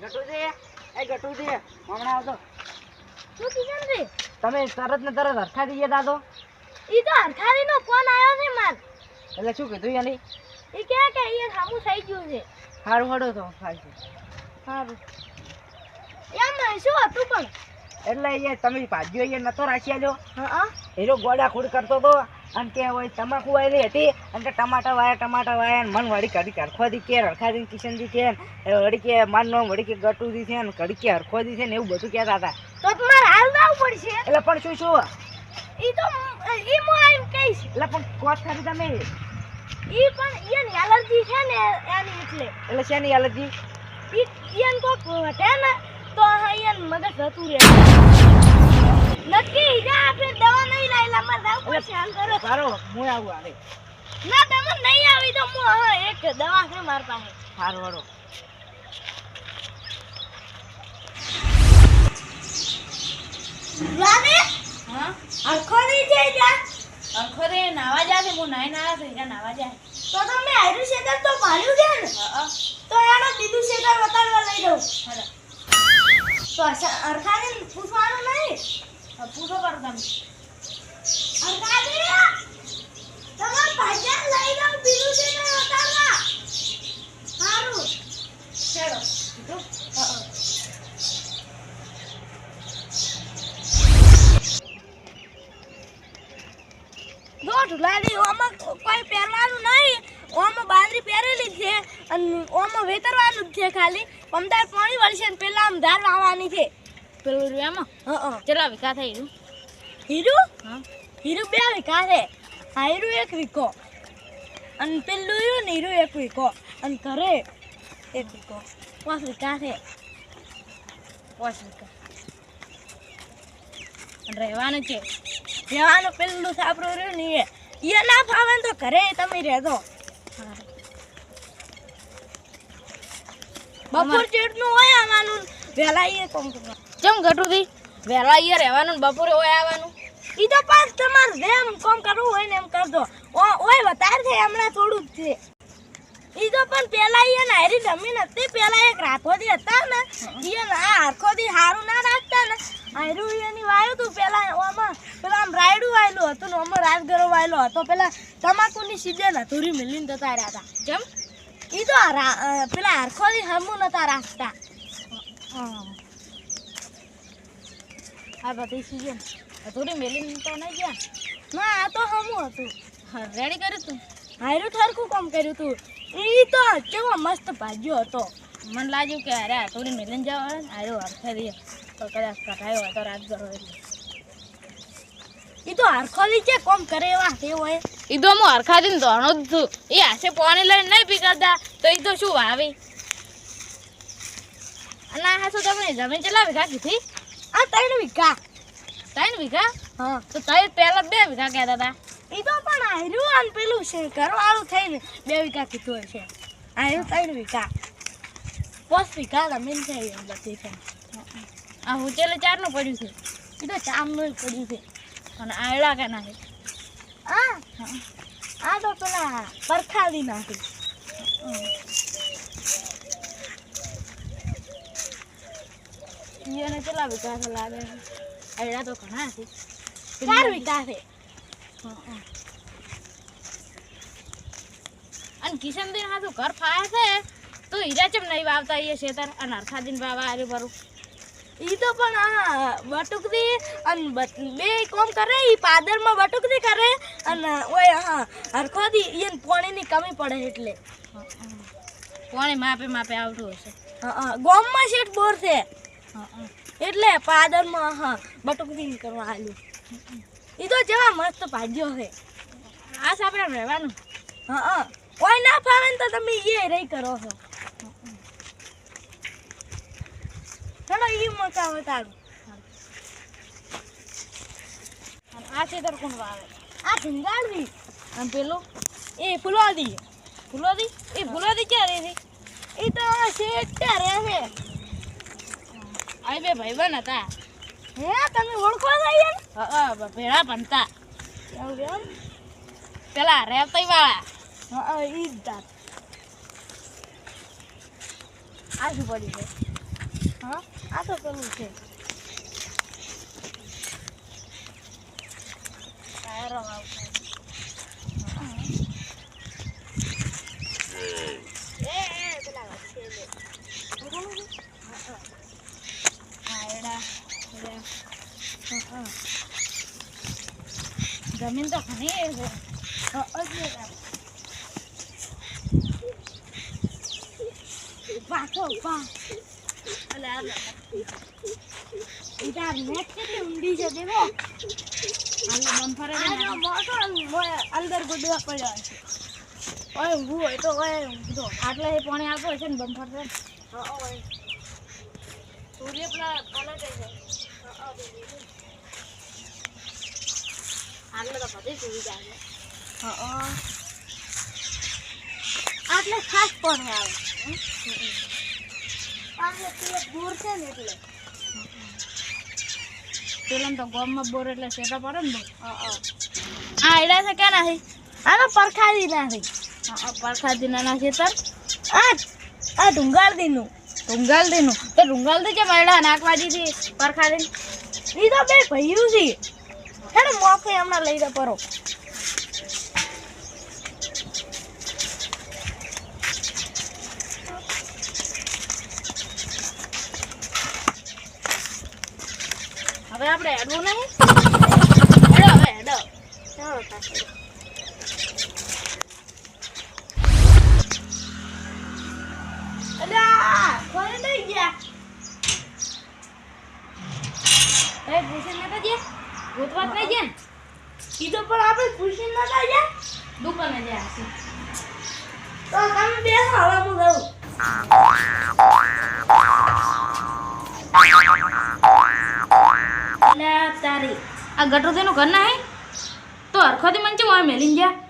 ગટુજી એ ગટુજી હમણાં આવતો શું કિશન રે તમે તરત ને તરત હરખા દઈએ દાદો ઈ તો હરખારી નો ફોન આવ્યો છે માર એટલે શું કીધું યાની ઈ કે અહીંયા સામું થઈ ગયું છે સારું હડો તો થાય છે સારું એમ શું હતું પણ એટલે એ તમે ભાજીઓ એ નતો રાખી આલ્યો હા હીરો ગોડા ખોડ કરતો હતો અને કે હોય તમાકુ વાયેલી હતી અને કે ટમાટા વાયા મન વળી કડી હરખોદી કે હરખાદી કિશનજી કે વળી કે મન નો વળી કે ગટુજી છે ને કડી કે હરખોદી છે ને એવું બધું કહેતા હતા તો તમારે હાલ દાવ પડશે એટલે પણ શું ઈ તો ઈ મો આમ કઈશ એટલે પણ કોટ કરી તમે ઈ પણ ઈની એલર્જી છે ને એની એટલે શેની એલર્જી ઈ ઈન કોક હટે ને તો ઈન મગજ જતું રહે નક્કી જા આપણે દવા નહીં લાઈલા માર દાવ પડશે હાલ કરો સારો હું આવું આવે ના તમે નહીં આવી તો હું એક દવા છે માર પાસે સારું હડો રાને હા અખોરી જઈ જા અખરે નાવા જાશે હું નાઈ ના છે જા નાવા જાય તો તમે આયરુ શેતર તો ભાળ્યું છે ને હા તો એનો દીદુ શેતર વતાડવા લઈ જાઉં હાલો તો અરખાને પૂછવાનું નહીં પૂછો કરો તમે અરખાને તમે ભાજ્યા લઈ જાવ દીદુ શેતર વતાડવા સારું ચલો કીધું જો ઢુલાડી ઓમાં કોઈ પહેરવાનું નહીં ઓમાં બાંદરી પહેરેલી છે અને ઓમાં વેતરવાનું જ છે ખાલી પમદાર પાણી વળશે ને પેલા આમ ધાર વાવવાની છે પેલું રૂયામાં હા ચલા વિકા થઈ રહ્યું હીરું હા હીરું 2 વીઘા છે આ હીરું 1 વીઘો અને પેલું હીરું ને હીરું 1 વીઘો અને ઘરે 1 વીઘો 5 વીઘા છે 5 વિકા અને રહેવાનું છે રહેવાનું પેલું સાપરું રહ્યું ને એ ના ફાવે ને તો ઘરે તમે રહેજો બપોર ચેટનું હોય આવવાનું વહેલા એ કોમ કરવા કેમ ઘટુથી વહેલા અહીંયા રહેવાનું ને બપોરે હોય આવવાનું ઈ તો પાસ તમારે જેમ કોમ કરવું હોય ને એમ કરજો ઓય વધારે છે હમણાં થોડું જ છે ઈ તો પણ પેલા ઈ નાયરી જમીન હતી પેલા એક રાતોથી હતા ને ઈ આ આરખોથી હારું ના રાખતા ને આયરું એની વાયું તું પેલા ઓમાં પેલા આમ રાયડું વાયેલું હતું ને ઓમાં રાજગરો વાયેલો હતો પેલા તમાકુની સીઝન હતુરી મિલીને જતા રહ્યા હતા કેમ ઈ તો પેલા આરખોથી હમું નતા રાખતા આ બધી સીઝન થોડી મેલી તો નહીં ગયા ના આ તો હમું હતું રેડી કર્યું તું આયરું ઠરખું કામ કર્યું તું ઈ તો કેવો મસ્ત ભાજ્યો હતો મને લાગ્યું કે અરે થોડી મેલીને જાવ આયો હરખે દે તો કદાચ કઢાયો હોય તો રાત ગયો એટલે ઈ તો હરખોલી છે કોમ કરે એવા તે હોય એ તો હું હરખાથી ધોણો જ છું એ હાથે પાણી લઈને નહીં પીકરતા તો એ તો શું વાવી અને આ હાથો તમે જમીન કેટલા વીઘા કીધી આ 3 વીઘા 3 વીઘા હા તો તમે પહેલા 2 વીઘા કહેતા હતા ઈ તો પણ આયરું આન પેલું છે ઘરવાળું થઈને 2 વીઘા કીધું હોય છે આયરું 3 વીઘા 5 વીઘા જમીન છે એમ બધી છે આ ઉચેલે 4 નું પડ્યું છે ઈ તો ચામનું પડ્યું છે અને આયડા કે નાખે આ તો પેલા પરખાવી નાખી એને કેટલા વીઘા છે લાગે આયડા તો ઘણા છે 4 વીઘા છે અને કિશનદીન હાથું ઘર ફાયા છે તો હીરા ચમ નહીં વાવતા એ શેતર અને હરખાદીન વાવા આરે ભરું ઈ તો પણ આ બટુકડી અને બે કોમ કરે ઈ પાદરમાં બટુકડી કરે અને ઓય હા હરખોદી ઈન પાણીની કમી પડે એટલે પાણી માપે માપે આવતું હશે ગોમમાં શેઠ બોર છે એટલે પાદરમાં હા બટુકડી કરવા આલ્યું ઈ તો જેવા મસ્ત ભાજ્યો છે આ સાપડે રહેવાનું કોઈ ના ફાવે ને તો તમે એ રહી કરો છો ચલો ઈ મકા વતાડું આ ખેતર કોણ વાવે આ ભીંગાડવી અને પેલું એ ફુલોદી ફૂલોદી એ ફૂલોદી ક્યાં રહે છે ઈ તો શેઠ ત્યાં રહે છે આ બે ભાઈબંધ હતા હે તમે ઓળખો છો યાર ભેળા ભણતા એવું એમ પેલા રેવતાઈ વાળા ઈ જ દાંત આ શું પડ્યું છે હા આ તો પેલું છે ટાયરો આવતા પેલા વચ્ચે લે આયડા જમીન તો ઘણી છે પાછો પા અલા ઇધર નેટ કેટલી ઊંડી છે દેખો આલો બમ્ફર આ જો મોટો અંદર ગુડવા પડ્યો છે ઓય ઊંઘું હોય તો ઓય ઊંઘો આટલે એ પાણી આવતો હશે ને બમ્ફર છે હા ઓય સૂર્ય પલટે છે આટલે તો બધી સુવિધા છે હા આટલે ખાસ પાણી આવે આટલે તે બોર છે ને એટલે પેલા તો ગામમાં બોર એટલે સેટા પડે ને હા આ આયડા છે ક્યાં નાખી આનો પરખાદી નથી પરખાદી ના ખેતર આ ડુંગાળદીનું રૂંગાલદીનું તો રૂંગાલદી કેમ આયડા નાખવા દીધી પરખાદી ઈ તો બે ભૈયું છે હેડો મોકે હમણાં લઈ દે પરો હવે આપણે હેડવું નહીં હેડો હવે હેડો ચાલો પાછળ અલા કોને લઈ ગયા એ ભૂષણ નતા ગયા ભૂતવાત નહીં ગયા ઈ તો પણ આપણે ખુશી નતા ગયા દુકાને ગયા હશે તો તમે બેસો હવે હું જાઉં એટલે તારી આ ગટોદીનું ઘર ના હે તો હરખોથી મંચે મોય મેલીન ગયા